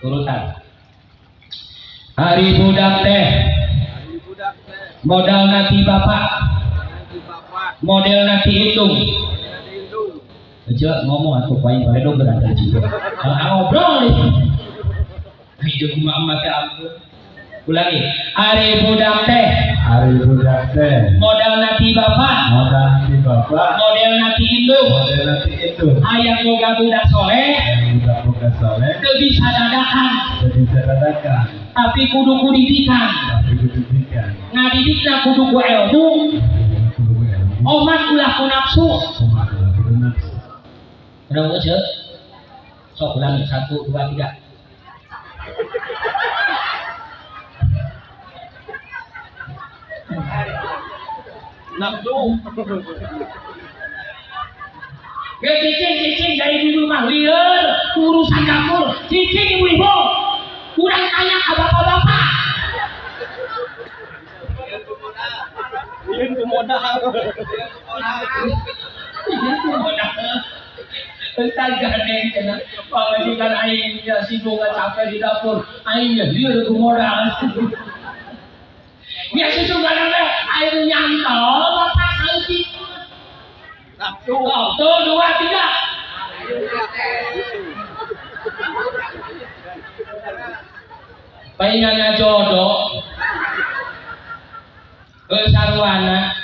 urutan. Hari budak teh modal nanti bapak, model nanti hitung. Aja ngomong atau paling pada dong berada juga. Ngobrol nih. Hidup mama teh ampun. Ulangi. Hari budak teh modal nanti bapak, model nanti hitung. Ayam boga budak soleh teu bisa dadakan tapi kudu kudidikan. Ngadidikna kudu ku ilmu, omat ulah ku nafsu. Bener aja. Sok ulangi 1, 2, 3. Nafsu. Cicing dari dulu mah lieur urusan dapur. Cicing ibu-ibu. Kurang tanya ke bapak-bapak. Lieur modal. Entar gandeng cenah. Pamajikan aing nya sibuk capek di dapur. Aing nya lieur modal. Biar susu garang air nyantol bapak sauti. Satu, 2, 3. Paingannya jodoh. Sarwana.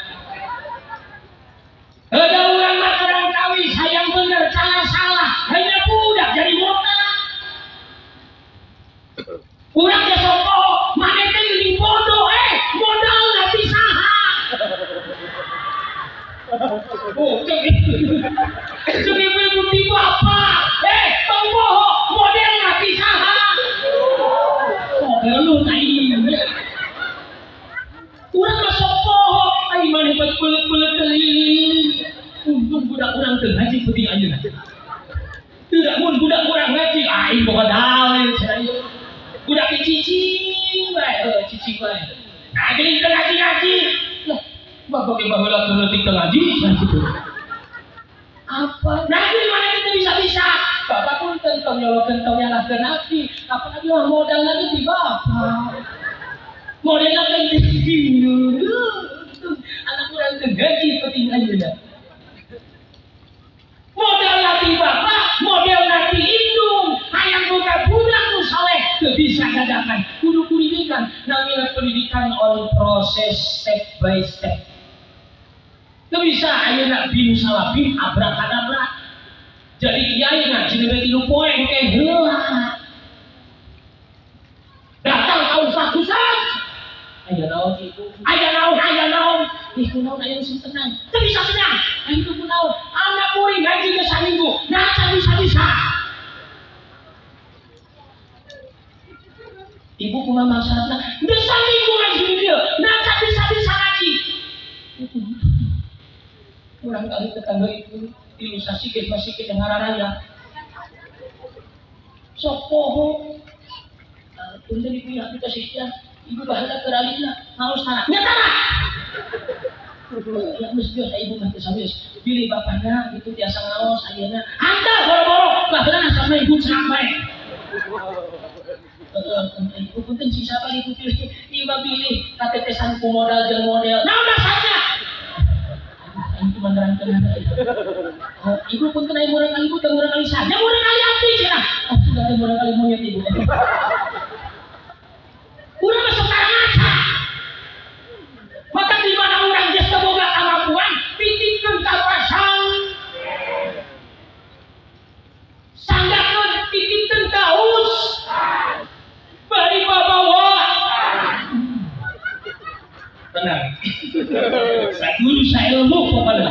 Ada orang makanan tawi sayang bener salah. Hanya budak jadi modal. Kurang ya sopo, mana teh geuning bodoh modal nanti saha. Oh, jadi ibu tiba apa? Tunggu, model nanti saha. Lu tadi. Kurang ya sopo, ai mana belet-belet deui. Untung budak urang teu ngaji penting ayeuna. Tidak mun budak urang ngaji, ai boga dalil saya. Budak cicing bae, cicing bae. Nah, jadi kita ngaji. Lah, bapak baheula teu leutik teu ngaji gitu. Apa? Nah, di mana kita bisa? Bapak pun tentang nyolokeun tong nyalahkeun hati. Apalagi modal lagi di bapak. Modal lagi di anak urang teu ngaji penting ayeuna. Modal lagi bapak, modal lagi indung. Hayang boga budak nu saleh teu bisa dadakan. Kudu kudidikan. Namanya pendidikan on proses step by step. Teu bisa ayeuna bin salah bin abrakadabra. Jadi kiai ngaji nepi 3 poe teh heula. Datang ka ustaz. Aya naon iku? Aya naon? Iku naon aya sing tenang. Teu bisa tenang. Aing teu naon. Anak murid ngaji ge saminggu. Nah, bisa. Ibu kumaha masalahna? Geus saminggu ngaji dia. Nah, bisa ngaji. Kurang kali tetangga itu ilustrasi ke masih ke dengararaya. Sok poho. Punten ibu ya kita sihnya. Ibu bahala keralina harus tanah. Nyatana. Ya mesti dia ibu mah teu sabeus. Pilih bapaknya itu tiasa ngaos ayeuna. Anta boro-boro baheula sama ibu cenah bae. Ibu punten si siapa ibu pilih. Ibu pilih katetesan ku modal jeung model. Naon saja. Itu menerangkan ibu punten aya murang kali ibu teu murang kali saja murang kali api cenah. Sudah teh murang kali monyet ibu. Urang masuk ngaca. Maka di mana urang geus boga kemampuan titipkeun ka pasang. Sanggakeun titipkeun ka us. Bari babawa. Tenang. Saya guru saya ilmu pokoknya.